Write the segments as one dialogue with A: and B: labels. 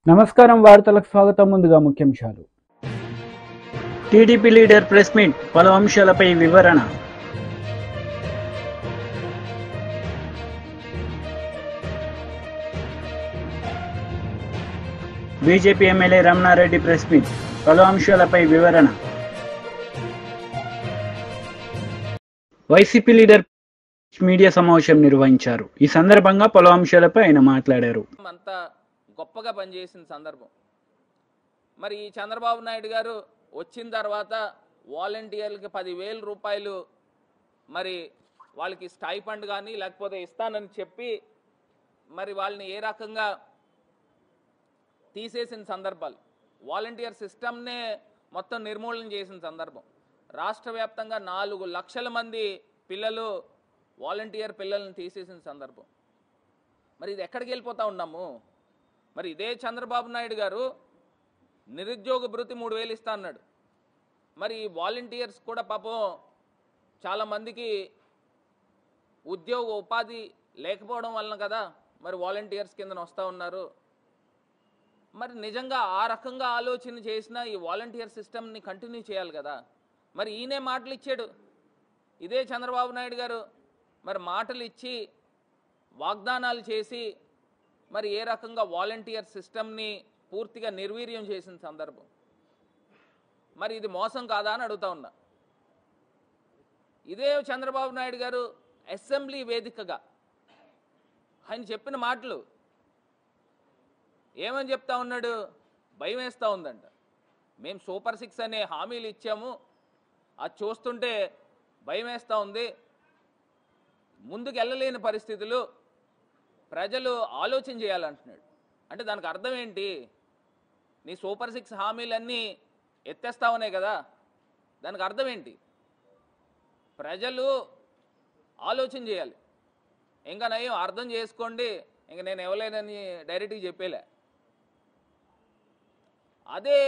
A: నమస్కారం వార్తలకు స్వాగతం. ముందుగా ముఖ్యాంశాలు. టీడీపీ లీడర్ ప్రెస్ మీట్, పలు అంశాలపై వివరణ. BJP MLA Ramana Reddy press meet, పలు అంశాలపై వివరణ. వైసీపీ లీడర్ మీడియా సమావేశం నిర్వహించారు. ఈ సందర్భంగా పలు అంశాలపై ఆయన మాట్లాడారు.
B: అంతా గొప్పగా పనిచేసిన సందర్భం. మరి ఈ చంద్రబాబు నాయుడు గారు వచ్చిన తర్వాత వాలంటీర్లకి 10,000 రూపాయలు మరి వాళ్ళకి స్టైఫండ్ కానీ లేకపోతే ఇస్తానని చెప్పి మరి వాళ్ళని ఏ రకంగా తీసేసిన సందర్భాలు, వాలంటీర్ సిస్టమ్నే మొత్తం నిర్మూలన చేసిన సందర్భం. రాష్ట్ర వ్యాప్తంగా 4 లక్షల మంది పిల్లలు వాలంటీర్ పిల్లల్ని తీసేసిన సందర్భం. మరి ఇది ఎక్కడికి వెళ్ళిపోతూ ఉన్నాము? మరి ఇదే చంద్రబాబు నాయుడు గారు నిరుద్యోగ భృతి 3,000 ఇస్తా అన్నాడు. మరి వాలంటీర్స్ కూడా పాపం చాలామందికి ఉద్యోగ ఉపాధి లేకపోవడం వలన కదా మరి వాలంటీర్స్ కింద వస్తూ ఉన్నారు. మరి నిజంగా ఆ రకంగా ఆలోచన చేసిన ఈ వాలంటీర్ సిస్టమ్ని కంటిన్యూ చేయాలి కదా. మరి ఈయనే మాటలు ఇచ్చాడు. ఇదే చంద్రబాబు నాయుడు గారు మరి మాటలు ఇచ్చి వాగ్దానాలు చేసి మరి ఏ రకంగా వాలంటీర్ సిస్టమ్ని పూర్తిగా నిర్వీర్యం చేసిన సందర్భం. మరి ఇది మోసం కాదా అని అడుగుతా ఉన్నా. ఇదే చంద్రబాబు నాయుడు గారు అసెంబ్లీ వేదికగా ఆయన చెప్పిన మాటలు ఏమని చెప్తా ఉన్నాడు? భయం వేస్తూ ఉందంట. మేము సూపర్ 6 అనే హామీలు ఇచ్చాము, అది చూస్తుంటే భయం వేస్తూ ఉంది, ముందుకు వెళ్ళలేని పరిస్థితులు, ప్రజలు ఆలోచన చేయాలంటున్నాడు. అంటే దానికి అర్థం ఏంటి? నీ సూపర్ 6 హామీలన్నీ ఎత్తేస్తావునే కదా. దానికి అర్థం ఏంటి? ప్రజలు ఆలోచన చేయాలి. ఇంకా నయం అర్థం చేసుకోండి, ఇంకా నేను ఇవ్వలేనని డైరెక్ట్గా చెప్పేలే. అదే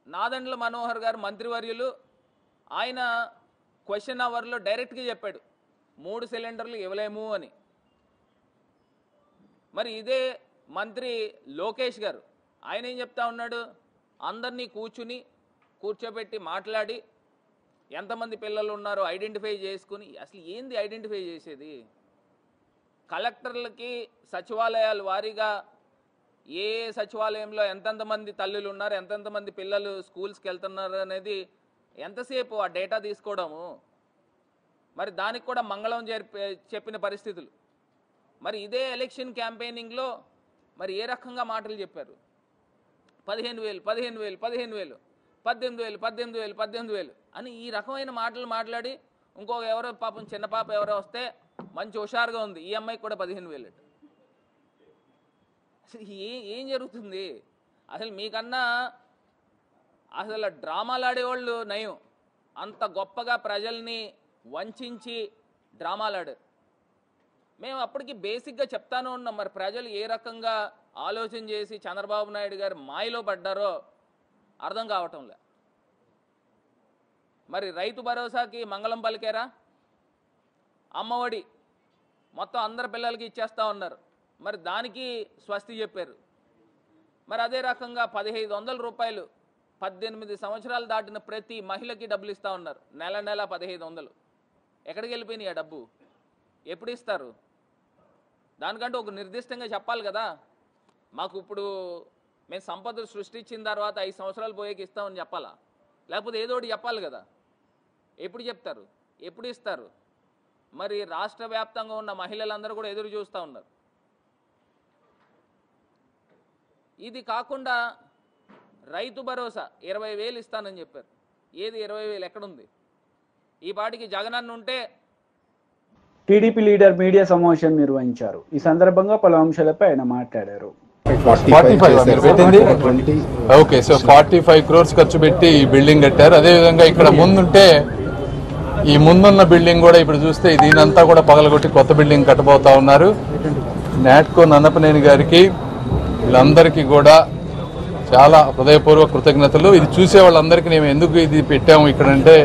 B: నాదెండ్ల మనోహర్ గారు మంత్రివర్యులు, ఆయన క్వశ్చన్ అవర్లో డైరెక్ట్గా చెప్పాడు 3 సిలిండర్లు ఇవ్వలేము అని. మరి ఇదే మంత్రి లోకేష్ గారు ఆయన ఏం చెప్తా ఉన్నాడు? అందరినీ కూర్చోబెట్టి మాట్లాడి ఎంతమంది పిల్లలు ఉన్నారో ఐడెంటిఫై చేసుకుని, అసలు ఏంది ఐడెంటిఫై చేసేది? కలెక్టర్లకి సచివాలయాల వారీగా ఏ సచివాలయంలో ఎంతెంతమంది తల్లులు ఉన్నారు, ఎంతెంతమంది పిల్లలు స్కూల్స్కి వెళ్తున్నారు అనేది ఎంతసేపు ఆ డేటా తీసుకోవడము? మరి దానికి కూడా మంగళం చెప్పిన పరిస్థితులు. మరి ఇదే ఎలక్షన్ క్యాంపెయినింగ్లో మరి ఏ రకంగా మాటలు చెప్పారు? 15,000 15,000 15,000 18,000 18,000 18,000 అని ఈ రకమైన మాటలు మాట్లాడి, ఇంకొక ఎవరో పాపం చిన్న పాప ఎవరో వస్తే మంచి హుషారుగా ఉంది, ఈ అమ్మాయికి కూడా 15,000. అసలు ఏం జరుగుతుంది? అసలు మీకన్నా అసలు డ్రామాలు ఆడేవాళ్ళు నయం. అంత గొప్పగా ప్రజల్ని వంచి డ్రామాలు ఆడారు. మేము అప్పటికి బేసిక్గా చెప్తానే ఉన్నాం. మరి ప్రజలు ఏ రకంగా ఆలోచన చేసి చంద్రబాబు నాయుడు గారు మాయలో పడ్డారో అర్థం కావటంలే. మరి రైతు భరోసాకి మంగళం పలికారా? అమ్మఒడి మొత్తం అందరి పిల్లలకి ఇచ్చేస్తూ ఉన్నారు, మరి దానికి స్వస్తి చెప్పారు. మరి అదే రకంగా 1,500 రూపాయలు 18 సంవత్సరాలు దాటిన ప్రతి మహిళకి డబ్బులు ఇస్తూ ఉన్నారు. నెల 1,500. ఎక్కడికి వెళ్ళిపోయినాయి ఆ డబ్బు? ఎప్పుడు ఇస్తారు? దానికంటే ఒక నిర్దిష్టంగా చెప్పాలి కదా. మాకు ఇప్పుడు మేము సంపదలు సృష్టించిన తర్వాత 5 సంవత్సరాలు పోయేకి ఇస్తామని చెప్పాలా? లేకపోతే ఏదో ఒకటి చెప్పాలి కదా. ఎప్పుడు చెప్తారు? ఎప్పుడు ఇస్తారు? మరి రాష్ట్ర వ్యాప్తంగా ఉన్న మహిళలందరూ కూడా ఎదురు చూస్తూ ఉన్నారు. ఇది కాకుండా రైతు భరోసా 20,000 ఇస్తానని చెప్పారు. ఏది 20,000 ఎక్కడుంది? ఈ పాటికి జగనన్న ఉంటే.
A: టీడీపీ లీడర్ మీడియా సమావేశం నిర్వహించారు. ఈ సందర్భంగా పలు అంశాలపై ఆయన మాట్లాడారు.
C: 45 crores ఖర్చు పెట్టి ఈ బిల్డింగ్ కట్టారు. అదేవిధంగా ఇక్కడ ముందుంటే ఈ ముందున్న బిల్డింగ్ కూడా ఇప్పుడు చూస్తే దీనంతా కూడా పగలగొట్టి కొత్త బిల్డింగ్ కట్టబోతా ఉన్నారు. నాట్కో నన్నపనేని గారికి వీళ్ళందరికీ కూడా చాలా హృదయపూర్వక కృతజ్ఞతలు. ఇది చూసే వాళ్ళందరికీ మేము ఎందుకు ఇది పెట్టాము ఇక్కడంటే,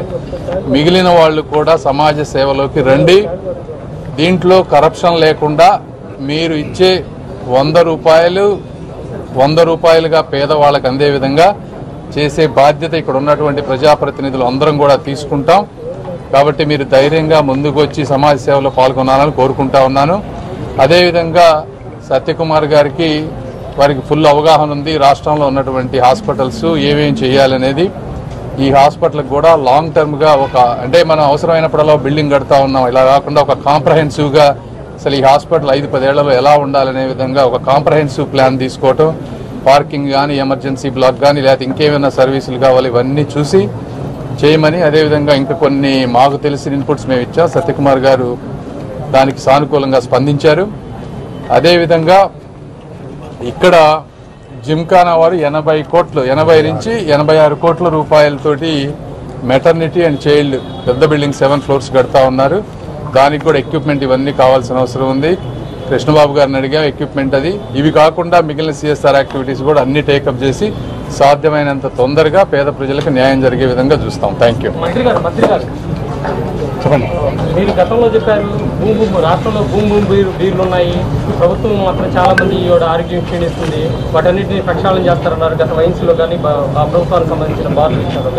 C: మిగిలిన వాళ్ళు కూడా సమాజ సేవలోకి రండి, దీంట్లో కరప్షన్ లేకుండా మీరు ఇచ్చే 100 రూపాయలు రూపాయలుగా పేదవాళ్ళకి అందే విధంగా చేసే బాధ్యత ఇక్కడ ఉన్నటువంటి ప్రజాప్రతినిధులు అందరం కూడా తీసుకుంటాం. కాబట్టి మీరు ధైర్యంగా ముందుకు వచ్చి సమాజ సేవలో పాల్గొనాలని కోరుకుంటా ఉన్నాను. అదేవిధంగా సత్యకుమార్ గారికి వారికి ఫుల్ అవగాహన ఉంది. రాష్ట్రంలో ఉన్నటువంటి హాస్పిటల్స్ ఏమేమి చేయాలనేది. ఈ హాస్పిటల్కి కూడా లాంగ్ టర్మ్గా అంటే మనం అవసరమైనప్పుడల్లా బిల్డింగ్ కడతా ఉన్నాం. ఇలా కాకుండా ఒక కాంప్రహెన్సివ్గా అసలు ఈ హాస్పిటల్ 5-10 ఏళ్లలో ఎలా ఉండాలనే విధంగా ఒక కాంప్రహెన్సివ్ ప్లాన్ తీసుకోవటం, పార్కింగ్ కానీ, ఎమర్జెన్సీ బ్లాక్ కానీ, లేకపోతే ఇంకేమైనా సర్వీసులు కావాలి ఇవన్నీ చూసి చేయమని, అదేవిధంగా ఇంకా కొన్ని మాకు తెలిసిన ఇన్పుట్స్ మేము ఇచ్చాం. సత్యకుమార్ గారు దానికి సానుకూలంగా స్పందించారు. అదేవిధంగా ఇక్కడ జిమ్ఖానా వారు 80 నుంచి 86 కోట్ల రూపాయలతోటి మెటర్నిటీ అండ్ చైల్డ్ పెద్ద బిల్డింగ్ 7 floors కడతా ఉన్నారు. దానికి కూడా ఎక్విప్మెంట్ ఇవన్నీ కావాల్సిన అవసరం ఉంది. కృష్ణబాబు గారిని అడిగా ఎక్విప్మెంట్ అది. ఇవి కాకుండా మిగిలిన CSR యాక్టివిటీస్ కూడా అన్ని టేకప్ చేసి సాధ్యమైనంత తొందరగా పేద ప్రజలకు న్యాయం జరిగే విధంగా చూస్తాం. Thank you.
D: మంత్రి గారు చెప్పండి. మీరు గతంలో చెప్పారు రాష్ట్రంలో భూమి బీర్లు ఉన్నాయి, ప్రభుత్వం మాత్రం చాలా మంది ఆరోగ్యం క్షీణిస్తుంది, వాటన్నిటిని ప్రక్షాళన చేస్తారన్నారు. గత వయసులో కానీ ప్రభుత్వానికి సంబంధించిన బార్లు ఇచ్చారు.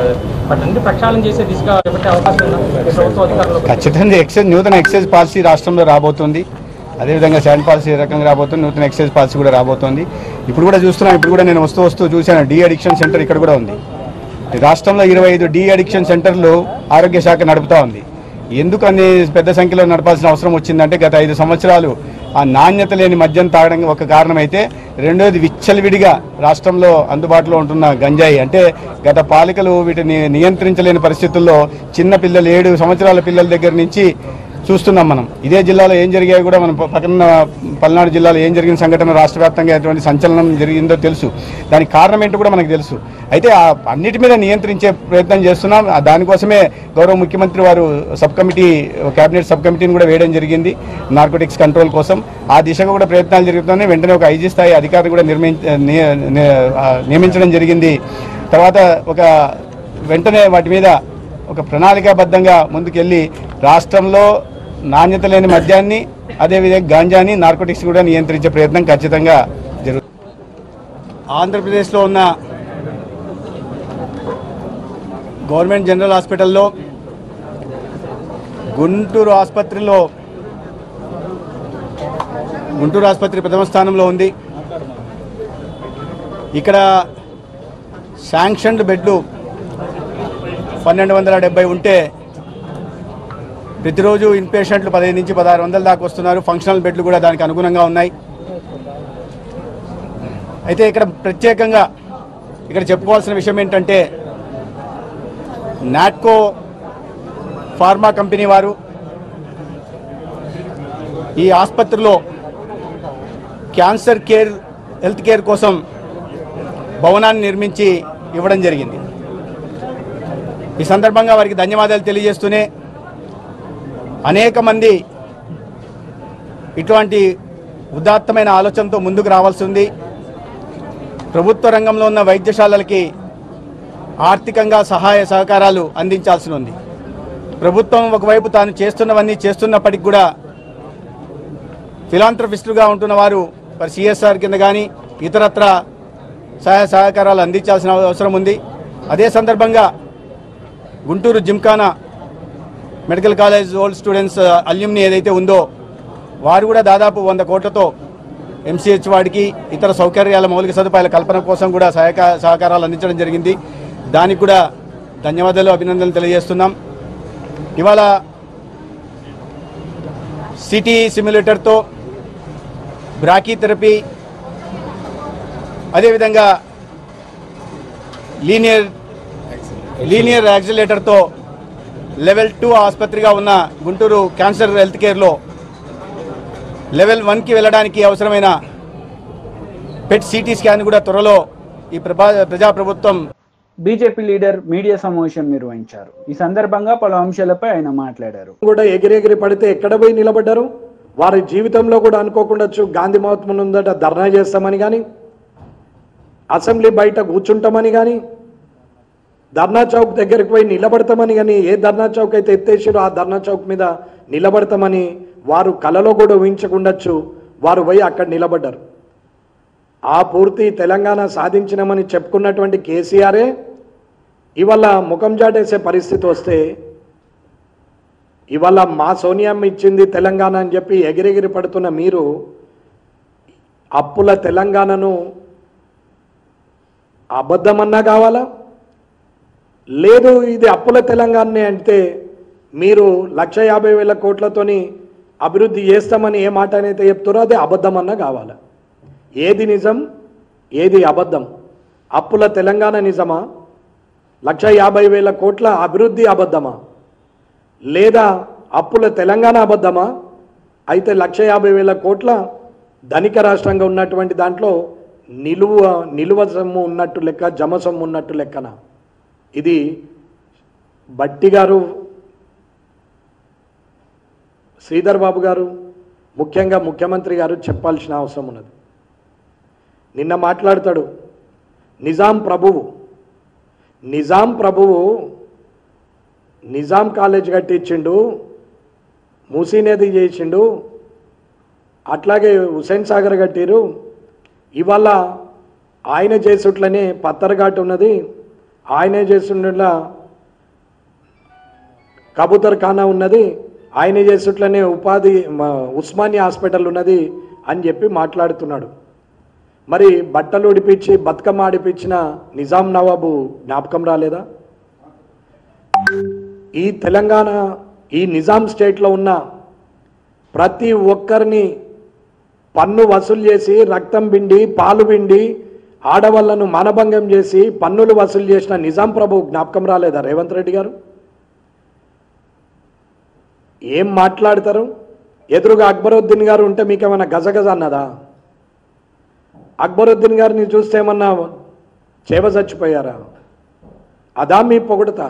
D: వాటన్నిటి ప్రక్షాళన చేసే దిశగా పెట్టే అవకాశం ఉందా ప్రభుత్వ అధికారులు?
E: ఖచ్చితంగా నూతన ఎక్సైజ్ పాలసీ రాష్ట్రంలో రాబోతుంది. అదేవిధంగా శాండ్ పాలసీ ఏ రకంగా రాబోతుంది, నూతన ఎక్సైజ్ పాలసీ కూడా రాబోతోంది. ఇప్పుడు కూడా చూస్తున్నాం. ఇప్పుడు కూడా నేను వస్తూ చూశాను, డీ అడిక్షన్ సెంటర్ ఇక్కడ కూడా ఉంది. రాష్ట్రంలో 25 డీ అడిక్షన్ సెంటర్లు ఆరోగ్య శాఖ నడుపుతూ ఉంది. ఎందుకు అన్ని పెద్ద సంఖ్యలో నడపాల్సిన అవసరం వచ్చిందంటే గత 5 సంవత్సరాలు ఆ నాణ్యత లేని మద్యం తాగడం ఒక కారణమైతే, రెండోది విచ్చలవిడిగా రాష్ట్రంలో అందుబాటులో ఉంటున్న గంజాయి. అంటే గత పాలికలు వీటిని నియంత్రించలేని పరిస్థితుల్లో చిన్న పిల్లలు 7 సంవత్సరాల పిల్లల దగ్గర నుంచి చూస్తున్నాం మనం. ఇదే జిల్లాలో ఏం జరిగాయో కూడా మనం పక్కన పల్నాడు జిల్లాలో ఏం జరిగిన సంఘటన రాష్ట్ర వ్యాప్తంగా ఎటువంటి సంచలనం జరిగిందో తెలుసు. దానికి కారణం ఏంటో కూడా మనకు తెలుసు. అయితే అన్నిటి మీద నియంత్రించే ప్రయత్నం చేస్తున్నాం. దానికోసమే గౌరవ ముఖ్యమంత్రి వారు కేబినెట్ సబ్ కమిటీని కూడా వేయడం జరిగింది నార్కోటిక్స్ కంట్రోల్ కోసం. ఆ దిశగా కూడా ప్రయత్నాలు జరుగుతున్నాయి. వెంటనే ఒక IG స్థాయి అధికారిని కూడా నియమించడం జరిగింది. తర్వాత వెంటనే వాటి మీద ఒక ప్రణాళికాబద్ధంగా ముందుకెళ్ళి రాష్ట్రంలో నాణ్యత లేని మద్యాన్ని, అదేవిధంగా గాంజాని, నార్కోటిక్స్ కూడా నియంత్రించే ప్రయత్నం ఖచ్చితంగా జరుగుతుంది. ఆంధ్రప్రదేశ్లో ఉన్న గవర్నమెంట్ జనరల్ హాస్పిటల్లో గుంటూరు ఆసుపత్రి ప్రథమ స్థానంలో ఉంది. ఇక్కడ శాంక్షన్డ్ బెడ్లు 1270 ఉంటే ప్రతిరోజు ఇన్పేషెంట్లు 15 నుంచి 1600 దాకా వస్తున్నారు. ఫంక్షనల్ బెడ్లు కూడా దానికి అనుగుణంగా ఉన్నాయి. అయితే ఇక్కడ ప్రత్యేకంగా చెప్పుకోవాల్సిన విషయం ఏంటంటే, నాట్కో ఫార్మా కంపెనీ వారు ఈ ఆసుపత్రిలో హెల్త్ కేర్ కోసం భవనాన్ని నిర్మించి ఇవ్వడం జరిగింది. ఈ సందర్భంగా వారికి ధన్యవాదాలు తెలియజేస్తూనే, అనేక మంది ఇటువంటి ఉదాత్తమైన ఆలోచనతో ముందుకు రావాల్సి ఉంది. ప్రభుత్వ రంగంలో ఉన్న వైద్యశాలలకి ఆర్థికంగా సహాయ సహకారాలు అందించాల్సి ఉంది. ప్రభుత్వం ఒకవైపు తాను చేస్తున్నవన్నీ చేస్తున్నప్పటికి కూడా ఫిలాంథ్రపిస్టులుగా ఉంటున్న వారు CSR కింద కానీ ఇతరత్ర సహాయ సహకారాలు అందించాల్సిన అవసరం ఉంది. అదే సందర్భంగా Guntur Gymkhana medical college old students alumni ఏదైతే ఉందో, వారు కూడా దాదాపు 100 కోట్లతో MCH వాడికి ఇతర సౌకర్యాల మౌలిక సదుపాయాల కల్పన కోసం కూడా సహకారాలు అందించడం జరిగింది. దానికి కూడా ధన్యవాదాలు, అభినందనలు తెలియజేస్తున్నాం. ఇవాళ సిటీ సిమ్యులేటర్తో బ్రాకీథెరపీ, అదేవిధంగా లీనియర్ యాక్సిలేటర్తో లెవెల్ 2 ఆసుపత్రిగా ఉన్న గుంటూరు క్యాన్సర్ హెల్త్ కేర్లో లెవెల్ 1కి వెళ్ళడానికి అవసరమైన PET CT స్కాన్ కూడా త్వరలో ఈ ప్రజాప్రభుత్వం.
A: బీజేపీ లీడర్ మీడియా సమావేశం నిర్వహించారు. ఈ సందర్భంగా పలు అంశాలపై ఆయన మాట్లాడారు.
F: కూడా ఎగిరెగిరి పడితే ఎక్కడ పోయి నిలబడ్డారు. వారి జీవితంలో కూడా అనుకోకుండా గాంధీ మహాత్మ ఉందట ధర్నా చేస్తామని కానీ, అసెంబ్లీ బయట కూర్చుంటామని కానీ, ధర్నా చౌక్ దగ్గరికి పోయి నిలబడతామని కానీ, ఏ ధర్నా చౌక్ అయితే ఎత్తేసారో ఆ ధర్నా చౌక్ మీద నిలబడతామని వారు కలలో కూడా ఊహించకుండొచ్చు. వారు పోయి అక్కడ నిలబడ్డారు. ఆ పూర్తి తెలంగాణ సాధించినామని చెప్పుకున్నటువంటి కేసీఆరే ఇవాళ ముఖం చాటేసే పరిస్థితి వస్తే, ఇవాళ మా సోనియమ్మ ఇచ్చింది తెలంగాణ అని చెప్పి ఎగిరెగిరి పడుతున్న మీరు అప్పుల తెలంగాణను అబద్ధమన్నా కావాలా? లేదు ఇది అప్పుల తెలంగాణనే అంటే మీరు 1,50,000 కోట్లతోని అభివృద్ధి చేస్తామని ఏ మాట అయితే చెప్తారో అది అబద్ధమన్నా కావాలా? ఏది నిజం, ఏది అబద్ధం? అప్పుల తెలంగాణ నిజమా? 1,50,000 కోట్ల అభివృద్ధి అబద్ధమా? లేదా అప్పుల తెలంగాణ అబద్ధమా? అయితే 1,50,000 కోట్ల ధనిక రాష్ట్రంగా ఉన్నటువంటి దాంట్లో నిలువ సొమ్ము ఉన్నట్టు లెక్క, జమ సొమ్ము ఉన్నట్టు లెక్కన. ఇది బట్టి గారు, శ్రీధర్ బాబు గారు, ముఖ్యంగా ముఖ్యమంత్రి గారు చెప్పాల్సిన అవసరం ఉన్నది. నిన్న మాట్లాడతాడు నిజాం ప్రభువు నిజాం కాలేజ్ కట్టించిండు, మూసీ నది చేసిండు, అట్లాగే హుసేన్ సాగర్ కట్టిరు, ఇవాళ ఆయన చేసుట్లనే పత్తర్ఘాట్ ఉన్నది, ఆయనే చేస్తుండలా కబూతర్ ఖానా ఉన్నది, ఆయన చేస్తుట్లనే ఉస్మానియా హాస్పిటల్ ఉన్నది అని చెప్పి మాట్లాడుతున్నాడు. మరి బట్టలు ఉడిపించి బతుకమ్మ ఆడిపించిన నిజాం నవాబు జ్ఞాపకం రాలేదా? ఈ తెలంగాణ, ఈ నిజాం స్టేట్లో ఉన్న ప్రతి ఒక్కరిని పన్ను వసూలు చేసి, రక్తం పిండి, పాలు పిండి, ఆడవాళ్లను మానభంగం చేసి పన్నులు వసూలు చేసిన నిజాం ప్రభు జ్ఞాపకం రాలేదా రేవంత్ రెడ్డి గారు? ఏం మాట్లాడతారు? ఎదురుగా అక్బరుద్దీన్ గారు ఉంటే మీకేమన్నా గజగజ అన్నదా? అక్బరుద్దీన్ గారిని చూస్తే ఏమన్నా చేవ చచ్చిపోయారా? అదా మీ పొగుడుతా?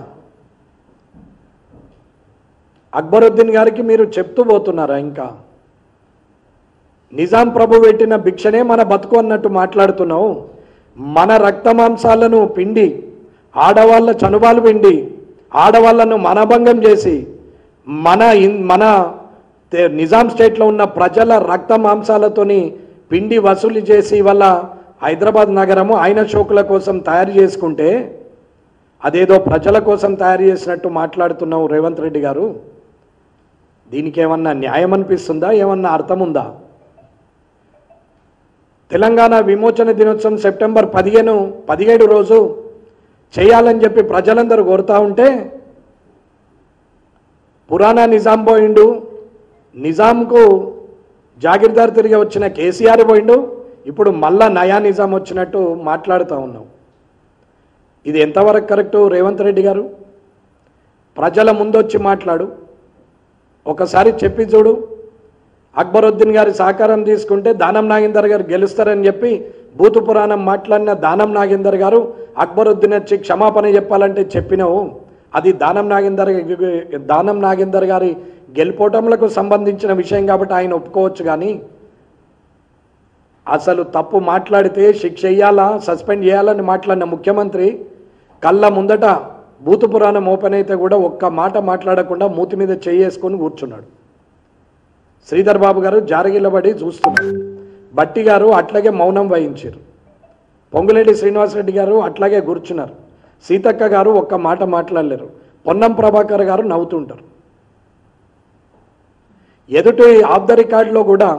F: అక్బరుద్దీన్ గారికి మీరు చెప్తూ పోతున్నారా? ఇంకా నిజాం ప్రభు పెట్టిన భిక్షనే మన బతుకు అన్నట్టు మాట్లాడుతున్నావు. మన రక్తమాంసాలను పిండి, ఆడవాళ్ళ చనుబాలు పిండి, ఆడవాళ్లను మనభంగం చేసి మన నిజాం స్టేట్లో ఉన్న ప్రజల రక్త మాంసాలతోని పిండి వసూలు చేసి వల్ల హైదరాబాద్ నగరము ఆయన షోకుల కోసం తయారు చేసుకుంటే అదేదో ప్రజల కోసం తయారు చేసినట్టు మాట్లాడుతున్నావు రేవంత్ రెడ్డి గారు. దీనికి ఏమన్నా న్యాయం అనిపిస్తుందా? ఏమన్నా అర్థం ఉందా? తెలంగాణ విమోచన దినోత్సవం సెప్టెంబర్ 17 రోజు చేయాలని చెప్పి ప్రజలందరూ కోరుతా ఉంటే పురాణా నిజాం పోయిండు, నిజాంకు జాగీర్దార్ తిరిగి వచ్చిన కేసీఆర్ పోయిండు, ఇప్పుడు మళ్ళా నయా నిజాం వచ్చినట్టు మాట్లాడుతూ ఉన్నాం. ఇది ఎంతవరకు కరెక్టు రేవంత్ రెడ్డి గారు? ప్రజల ముందొచ్చి మాట్లాడు, ఒకసారి చెప్పి చూడు. అక్బరుద్దీన్ గారి సహకారం తీసుకుంటే దానం నాగేందర్ గారు గెలుస్తారని చెప్పి భూతు పురాణం మాట్లాడిన దానం నాగేందర్ గారు అక్బరుద్దీన్ వచ్చి క్షమాపణ చెప్పాలంటే చెప్పినావు. అది దానం నాగేందర్ గారి గెలుపోవటంలకు సంబంధించిన విషయం కాబట్టి ఆయన ఒప్పుకోవచ్చు. కానీ అసలు తప్పు మాట్లాడితే శిక్ష వేయాలా, సస్పెండ్ చేయాలని మాట్లాడిన ముఖ్యమంత్రి కళ్ళ ముందట భూతు పురాణం ఓపెన్ అయితే కూడా ఒక్క మాట మాట్లాడకుండా మూతి మీద చేసుకొని కూర్చున్నాడు. శ్రీధర్ బాబు గారు జారగిల్లబడి చూస్తున్నారు. బట్టి గారు అట్లాగే మౌనం వహించారు. పొంగులేటి శ్రీనివాసరెడ్డి గారు అట్లాగే కూర్చున్నారు. సీతక్క గారు ఒక్క మాట మాట్లాడలేరు. పొన్నం ప్రభాకర్ గారు నవ్వుతుంటారు. ఎదుటి ఆఫ్ ద రికార్డులో కూడా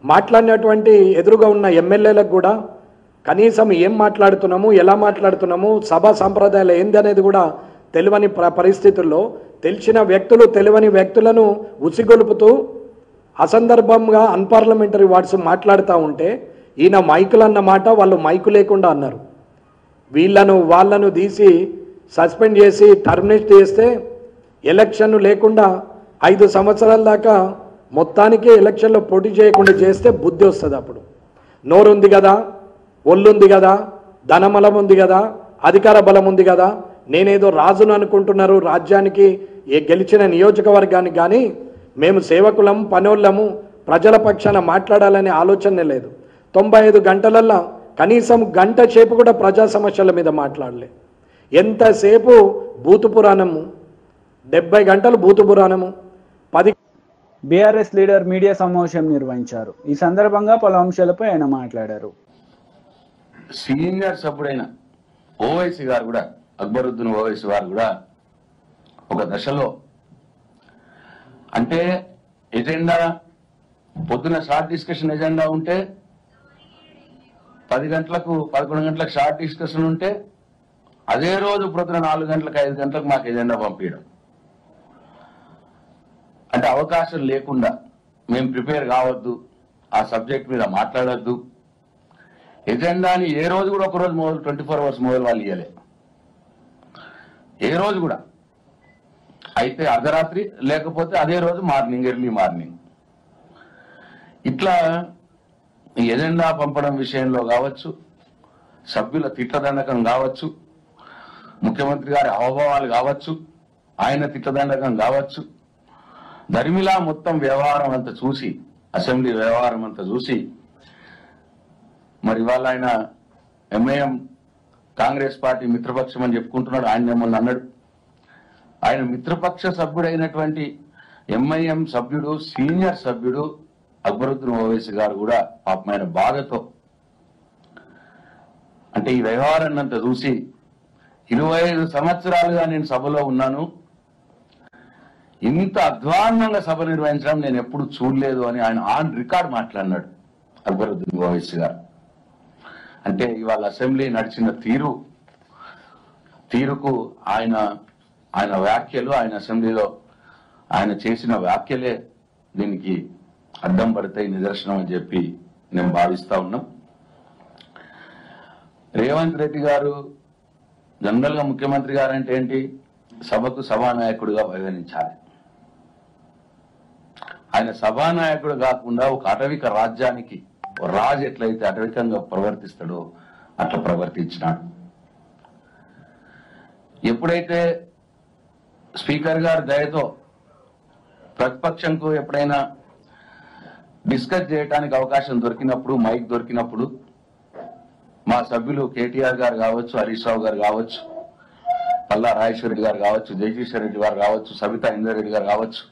F: మాట్లాడినటువంటి ఎదురుగా ఉన్న ఎమ్మెల్యేలకు కూడా కనీసం ఏం మాట్లాడుతున్నాము, ఎలా మాట్లాడుతున్నాము, సభా సంప్రదాయాలు ఏంది అనేది కూడా తెలియని పరిస్థితుల్లో తెలిసిన వ్యక్తులు తెలియని వ్యక్తులను ఉసిగొలుపుతూ అసందర్భంగా అన్పార్లమెంటరీ వర్డ్స్ మాట్లాడుతూ ఉంటే ఈయన మైకులు అన్నమాట వాళ్ళు మైకు లేకుండా అన్నారు. వాళ్ళను తీసి సస్పెండ్ చేసి టర్మినేట్ చేస్తే ఎలక్షన్ లేకుండా 5 సంవత్సరాల దాకా మొత్తానికే ఎలక్షన్లో పోటీ చేయకుండా చేస్తే బుద్ధి వస్తుంది. అప్పుడు నోరుంది కదా, ఒళ్ళుంది కదా, ధనబలం ఉంది కదా, అధికార బలం ఉంది కదా, నేనేదో రాజును అనుకుంటున్నారు రాజ్యానికి గెలిచిన నియోజకవర్గానికి. కానీ మేము సేవకులం, పనోళ్ళము, ప్రజల పక్షాన మాట్లాడాలనే ఆలోచనే లేదు. 95 గంటలల్లో కనీసం గంట సేపు కూడా ప్రజా సమస్యల మీద మాట్లాడలే. ఎంతసేపు భూతు పురాణము, 70 గంటలు భూతు పురాణము.
A: బీఆర్ఎస్ లీడర్ మీడియా సమావేశం నిర్వహించారు. ఈ సందర్భంగా పలు అంశాలపై ఆయన మాట్లాడారు.
G: సీనియర్ సభ్యుడైన ఓవైసీ గారు కూడా, అక్బరుద్దీన్ ఓవైసీ గారు కూడా ఒక దశలో అంటే ఎజెండా పొద్దున షార్ట్ డిస్కషన్ ఎజెండా ఉంటే 10 గంటలకు 11 గంటలకు షార్ట్ డిస్కషన్ ఉంటే అదే రోజు పొద్దున 4 గంటలకు 5 గంటలకు మాకు ఎజెండా పంపించడం. అంటే అవకాశం లేకుండా మేము ప్రిపేర్ కావద్దు, ఆ సబ్జెక్ట్ మీద మాట్లాడద్దు, ఎజెండాని ఏ రోజు కూడా ఒక రోజు మొదలు 24 అవర్స్ మొదలు వాళ్ళు ఇవ్వలే, ఏ రోజు కూడా. అయితే అర్ధరాత్రి లేకపోతే అదే రోజు మార్నింగ్, ఎర్లీ మార్నింగ్. ఇట్లా ఈ ఎజెండా పంపడం విషయంలో కావచ్చు, సభ్యుల తిట్లదండకం కావచ్చు, ముఖ్యమంత్రి గారి హావభావాలు కావచ్చు, ఆయన తిట్లదండకం కావచ్చు, దరిమిలా మొత్తం వ్యవహారం అంతా చూసి, అసెంబ్లీ వ్యవహారం అంతా చూసి, మరి ఇవాళ ఆయన ఎంఐఎం కాంగ్రెస్ పార్టీ మిత్రపక్షం అని చెప్పుకుంటున్నాడు. ఆయన ఏమన్నా అన్నాడు, ఆయన మిత్రపక్ష సభ్యుడైనటువంటి ఎంఐఎం సభ్యుడు, సీనియర్ సభ్యుడు అక్బరుద్దీన్ ఓవైసీ గారు కూడా పాపమైన బాధతో, అంటే ఈ వ్యవహారాన్ని అంతా చూసి 25 సంవత్సరాలుగా నేను సభలో ఉన్నాను, ఇంత అధ్వాన్నంగా సభ నిర్వహించడం నేను ఎప్పుడు చూడలేదు అని ఆయన ఆన్ రికార్డ్ మాట్లాడినాడు అక్బరుద్దీన్ ఓవైసీ గారు. అంటే ఇవాళ అసెంబ్లీ నడిచిన తీరుకు ఆయన వ్యాఖ్యలు, ఆయన అసెంబ్లీలో ఆయన చేసిన వ్యాఖ్యలే దీనికి అడ్డం పడతాయి, నిదర్శనం అని చెప్పి నేను భావిస్తా ఉన్నాం. రేవంత్ రెడ్డి గారు జనరల్ గా ముఖ్యమంత్రి గారు అంటే ఏంటి, సభకు సభానాయకుడిగా పరిగణించాలి. ఆయన సభానాయకుడు కాకుండా ఒక అటవిక రాజ్యానికి రాజు ఎట్లయితే అటవికంగా ప్రవర్తిస్తాడో అట్లా ప్రవర్తించినాడు. ఎప్పుడైతే స్పీకర్ గారి దయతో ప్రతిపక్షంకు ఎప్పుడైనా డిస్కస్ చేయడానికి అవకాశం దొరికినప్పుడు, మైక్ దొరికినప్పుడు మా సభ్యులు కేటీఆర్ గారు కావచ్చు, హరీష్ రావు గారు కావచ్చు, పల్లా రాజేశ్వర రెడ్డి గారు కావచ్చు, జయకిషన్ రెడ్డి గారు కావచ్చు, సబితా ఇంద్రారెడ్డి గారు కావచ్చు,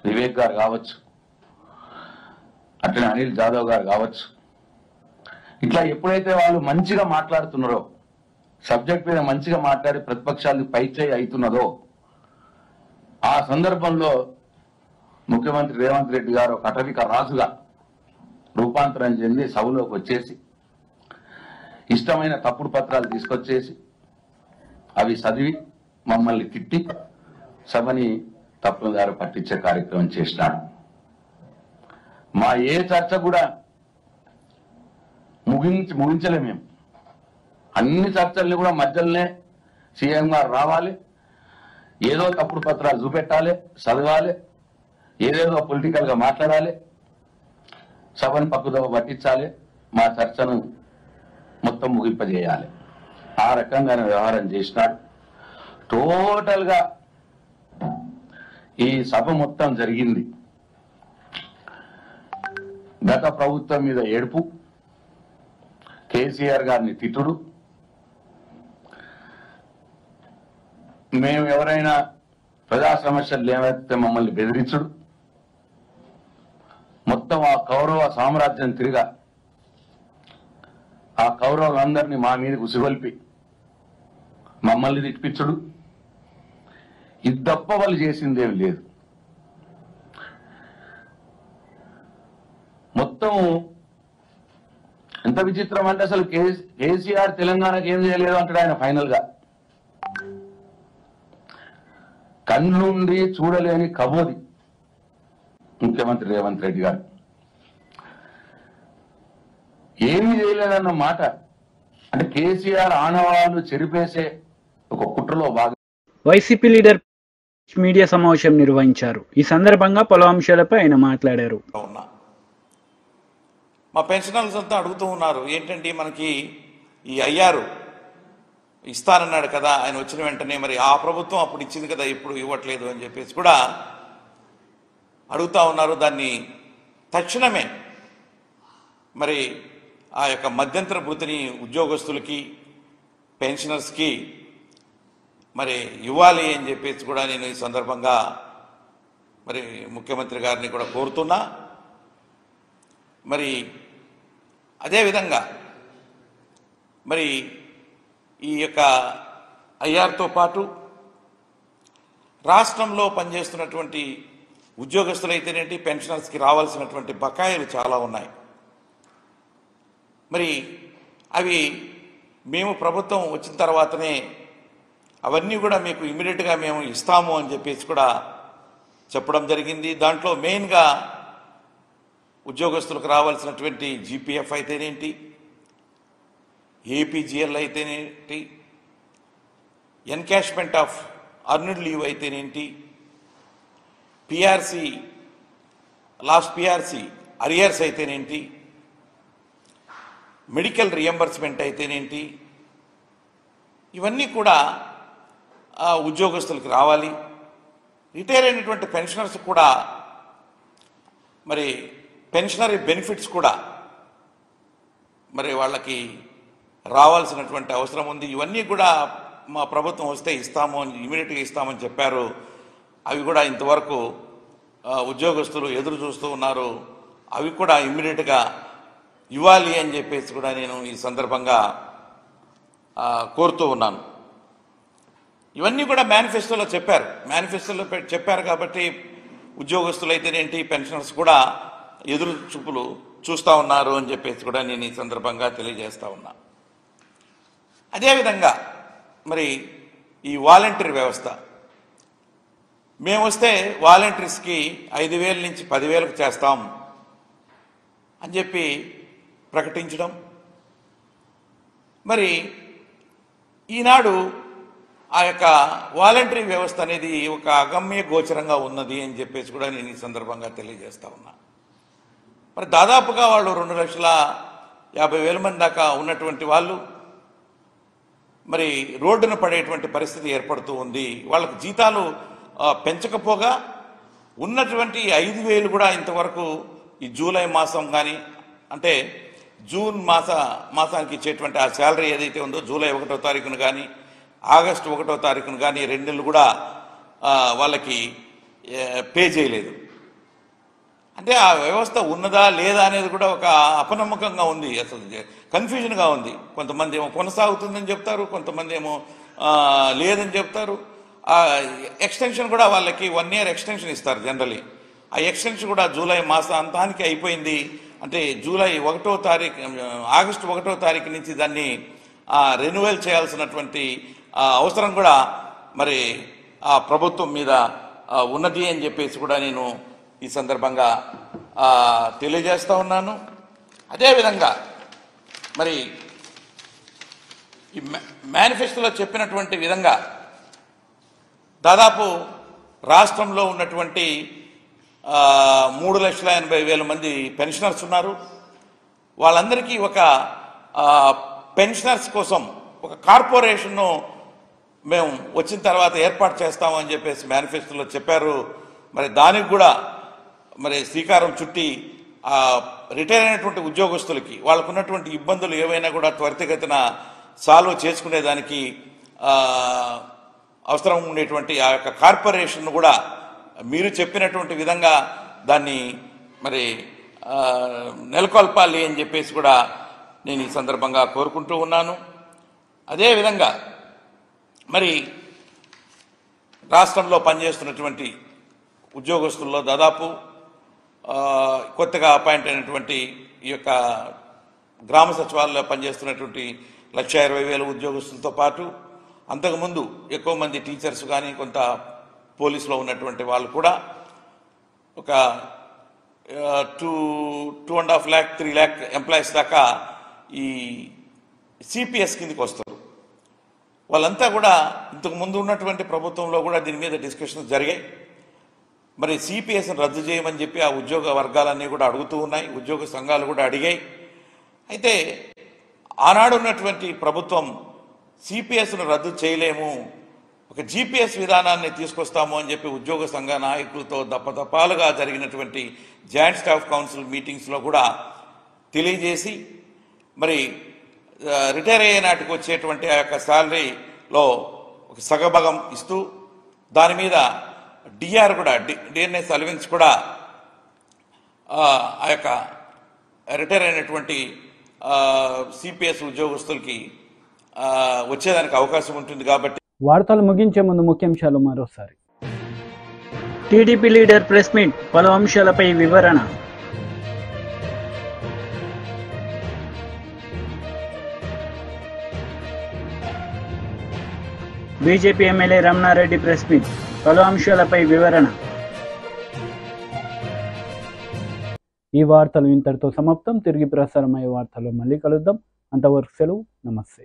G: వివేక్ గారు కావచ్చు, అట్లనే అనిల్ జాదవ్ గారు కావచ్చు, ఇట్లా ఎప్పుడైతే వాళ్ళు మంచిగా మాట్లాడుతున్నారో, సబ్జెక్ట్ మీద మంచిగా మాట్లాడి ప్రతిపక్షాలు పైచేయి అవుతున్నదో, ఆ సందర్భంలో ముఖ్యమంత్రి రేవంత్ రెడ్డి గారు ఒక అటవిక రాజుగా రూపాంతరం చెంది సభలోకి వచ్చేసి ఇష్టమైన తప్పుడు పత్రాలు తీసుకొచ్చేసి అవి చదివి మమ్మల్ని తిట్టి సభని తప్పుదారి పట్టించే కార్యక్రమం చేసినాడు. మా ఏ చర్చ కూడా ముగించలే మేము. అన్ని చర్చల్ని కూడా మధ్యలోనే సీఎం గారు రావాలి, ఏదో తప్పుడు పత్రాలు చూపెట్టాలి, చదవాలి, ఏదేదో పొలిటికల్ గా మాట్లాడాలి, సభను పక్కుదోవ పట్టించాలి, మా చర్చను మొత్తం ముగింపజేయాలి. ఆ రకంగా వ్యవహారం చేసినాడు. టోటల్ గా ఈ సభ మొత్తం జరిగింది గత ప్రభుత్వం మీద ఏడుపు, కేసీఆర్ గారిని తిట్టుడు, మేము ఎవరైనా ప్రజా సమస్యలు లేవైతే మమ్మల్ని బెదిరించుడు, మొత్తం ఆ కౌరవ సామ్రాజ్యం తిరిగా ఆ కౌరవులందరినీ మా మీద ఉసిగొల్పి మమ్మల్ని తిప్పించుడు, ఇది తప్ప వాళ్ళు చేసిందేమి లేదు. మొత్తం ఎంత విచిత్రం అంటే అసలు కేసీఆర్ తెలంగాణకి ఏం చేయలేదు అంటాడు ఆయన. ఫైనల్ గా కన్నుండి చూడలేని కబోది ముఖ్యమంత్రి రేవంత్ రెడ్డి గారు. ఏమీ చేయలేదన్న మాట అంటే కేసీఆర్ ఆనవాళ్లు చెరిపేసే ఒక కుట్రలో భాగం.
A: వైసీపీ లీడర్ మీడియా సమావేశం నిర్వహించారు. ఈ సందర్భంగా పలు అంశాలపై ఆయన మాట్లాడారు.
H: మా పెన్షనర్స్ అంతా అడుగుతూ ఉన్నారు, ఏంటంటే మనకి ఈ అయ్యారు ఇస్తానన్నాడు కదా ఆయన వచ్చిన వెంటనే, మరి ఆ ప్రభుత్వం అప్పుడు ఇచ్చింది కదా ఇప్పుడు ఇవ్వట్లేదు అని చెప్పేసి కూడా అడుగుతూ ఉన్నారు. దాన్ని తక్షణమే మరి ఆ యొక్క మధ్యంతర భృతిని ఉద్యోగస్తులకి పెన్షనర్స్కి మరి ఇవ్వాలి అని చెప్పేసి కూడా నేను ఈ సందర్భంగా మరి ముఖ్యమంత్రి గారిని కూడా కోరుతున్నా. మరి అదేవిధంగా మరి ఈ యొక్క ఐఆర్తో పాటు రాష్ట్రంలో పనిచేస్తున్నటువంటి ఉద్యోగస్తులైతేనేంటి, పెన్షనర్స్కి రావాల్సినటువంటి బకాయిలు చాలా ఉన్నాయి. మరి అవి మేము ప్రభుత్వం వచ్చిన తర్వాతనే అవన్నీ కూడా మీకు ఇమీడియట్గా మేము ఇస్తాము అని చెప్పేసి కూడా చెప్పడం జరిగింది. దాంట్లో మెయిన్గా ఉద్యోగస్తులకు రావాల్సినటువంటి జీపీఎఫ్ అయితేనేంటి, ఏపీజీఎల్ అయితేనేంటి, ఎన్కాష్మెంట్ ఆఫ్ అర్న్డ్ లీవ్ అయితేనేంటి, పిఆర్సీ లాస్ట్ పిఆర్సీ అరియర్స్ అయితేనేంటి, మెడికల్ రియంబర్స్మెంట్ అయితేనేంటి, ఇవన్నీ కూడా ఉద్యోగస్తులకు రావాలి. రిటైర్ అయినటువంటి పెన్షనర్స్ కూడా మరి పెన్షనరీ బెనిఫిట్స్ కూడా మరి వాళ్ళకి రావాల్సినటువంటి అవసరం ఉంది. ఇవన్నీ కూడా మా ప్రభుత్వం వస్తే ఇస్తాము, ఇమీడియట్గా ఇస్తామని చెప్పారు. అవి కూడా ఇంతవరకు ఉద్యోగస్తులు ఎదురు చూస్తూ ఉన్నారు. అవి కూడా ఇమీడియట్గా ఇవ్వాలి అని చెప్పేసి కూడా నేను ఈ సందర్భంగా కోరుతూ ఉన్నాను. ఇవన్నీ కూడా మేనిఫెస్టోలో చెప్పారు. మేనిఫెస్టోలో చెప్పారు కాబట్టి ఉద్యోగస్తులు అయితేనేంటి, పెన్షనర్స్ కూడా ఎదురు చూపులు చూస్తూ ఉన్నారు అని చెప్పేసి కూడా నేను ఈ సందర్భంగా తెలియజేస్తా ఉన్నా. అదేవిధంగా మరి ఈ వాలంటీర్ వ్యవస్థ, మేము వస్తే వాలంటీర్స్కి 5,000 నుంచి 10,000కు చేస్తాం అని చెప్పి ప్రకటించడం, మరి ఈనాడు ఆ యొక్క వాలంటరీ వ్యవస్థ అనేది ఒక అగమ్య గోచరంగా ఉన్నది అని చెప్పేసి కూడా నేను ఈ సందర్భంగా తెలియజేస్తా ఉన్నా. మరి దాదాపుగా వాళ్ళు 2,50,000 మంది దాకా ఉన్నటువంటి వాళ్ళు మరి రోడ్డున పడేటువంటి పరిస్థితి ఏర్పడుతూ ఉంది. వాళ్ళకు జీతాలు పెంచకపోగా ఉన్నటువంటి 5,000 కూడా ఇంతవరకు ఈ జూలై మాసం కానీ, అంటే జూన్ మాసానికి ఇచ్చేటువంటి ఆ శాలరీ ఏదైతే ఉందో జూలై 1వ తారీఖున కానీ ఆగస్టు 1వ తారీఖున కానీ 2 నెలలు కూడా వాళ్ళకి పే చేయలేదు. అంటే ఆ వ్యవస్థ ఉన్నదా లేదా అనేది కూడా ఒక అపనమ్మకంగా ఉంది, అసలు కన్ఫ్యూజన్గా ఉంది. కొంతమంది ఏమో కొనసాగుతుందని చెప్తారు, కొంతమంది ఏమో లేదని చెప్తారు. ఎక్స్టెన్షన్ కూడా వాళ్ళకి 1 year ఎక్స్టెన్షన్ ఇస్తారు జనరలీ. ఆ ఎక్స్టెన్షన్ కూడా జూలై మాసాంతానికి అయిపోయింది. అంటే జూలై 1వ తారీఖు, ఆగస్టు 1వ తారీఖు నుంచి దాన్ని రెన్యువల్ చేయాల్సినటువంటి అవసరం కూడా మరి ఆ ప్రభుత్వం మీద ఉన్నది అని చెప్పేసి కూడా నేను ఈ సందర్భంగా తెలియజేస్తూ ఉన్నాను. అదేవిధంగా మరి ఈ మేనిఫెస్టోలో చెప్పినటువంటి విధంగా దాదాపు రాష్ట్రంలో ఉన్నటువంటి 3,80,000 మంది పెన్షనర్స్ ఉన్నారు. వాళ్ళందరికీ ఒక పెన్షనర్స్ కోసం ఒక కార్పొరేషన్ను మేము వచ్చిన తర్వాత ఏర్పాటు చేస్తామని చెప్పేసి మేనిఫెస్టోలో చెప్పారు. మరి దానికి కూడా మరి శ్రీకారం చుట్టి రిటైర్ అయినటువంటి ఉద్యోగస్తులకి వాళ్ళకున్నటువంటి ఇబ్బందులు ఏవైనా కూడా త్వరితగతిన సాల్వ్ చేసుకునేదానికి అవసరం ఉండేటువంటి ఆ యొక్క కార్పొరేషన్ కూడా మీరు చెప్పినటువంటి విధంగా దాన్ని మరి నెలకొల్పాలి అని చెప్పేసి కూడా నేను ఈ సందర్భంగా కోరుకుంటూ ఉన్నాను. అదేవిధంగా మరి రాష్ట్రంలో పనిచేస్తున్నటువంటి ఉద్యోగస్తుల్లో దాదాపు కొత్తగా అపాయింట్ అయినటువంటి ఈ యొక్క గ్రామ సచివాలయంలో పనిచేస్తున్నటువంటి 1,20,000 ఉద్యోగస్తులతో పాటు అంతకుముందు ఎక్కువ మంది టీచర్స్ కానీ కొంత పోలీసులో ఉన్నటువంటి వాళ్ళు కూడా ఒక 2.5 lakh 3 lakh ఎంప్లాయీస్ దాకా ఈ సిపిఎస్ కిందకి వస్తారు. వాళ్ళంతా కూడా ఇంతకు ముందు ఉన్నటువంటి ప్రభుత్వంలో కూడా దీని మీద డిస్కషన్స్ జరిగాయి. మరి సిపిఎస్ని రద్దు చేయమని చెప్పి ఆ ఉద్యోగ వర్గాలన్నీ కూడా అడుగుతూ ఉన్నాయి, ఉద్యోగ సంఘాలు కూడా అడిగాయి. అయితే ఆనాడు ఉన్నటువంటి ప్రభుత్వం సిపిఎస్ను రద్దు చేయలేము, ఒక జిపిఎస్ విధానాన్ని తీసుకొస్తాము అని చెప్పి ఉద్యోగ సంఘ నాయకులతో దప్పదప్పాలుగా జరిగినటువంటి జాయింట్ స్టాఫ్ కౌన్సిల్ మీటింగ్స్లో కూడా తెలియజేసి మరి రిటైర్ అయ్యే నాటికి వచ్చేటువంటి ఆ యొక్క శాలరీలో ఒక సగభాగం ఇస్తూ దాని మీద డిఆర్ కూడా డిఎన్ఎస్ అలవెన్స్ కూడా ఆ యొక్క రిటైర్ అయినటువంటి సిపిఎస్ ఉద్యోగస్తులకి వచ్చేదానికి అవకాశం ఉంటుంది. కాబట్టి
A: వార్తలు ముగించే ముందు ముఖ్యాంశాలు మరోసారి. టీడీపీ లీడర్ ప్రెస్ మీట్, పలు అంశాలపై వివరణ. BJP MLA Ramana Reddy press meet, పలు అంశాలపై వివరణ. ఈ వార్తలు ఇంతటితో సమాప్తం. తిరిగి ప్రసారమయ్యే వార్తల్లో మళ్ళీ కలుద్దాం. అంతవరకు సెలవు. నమస్తే.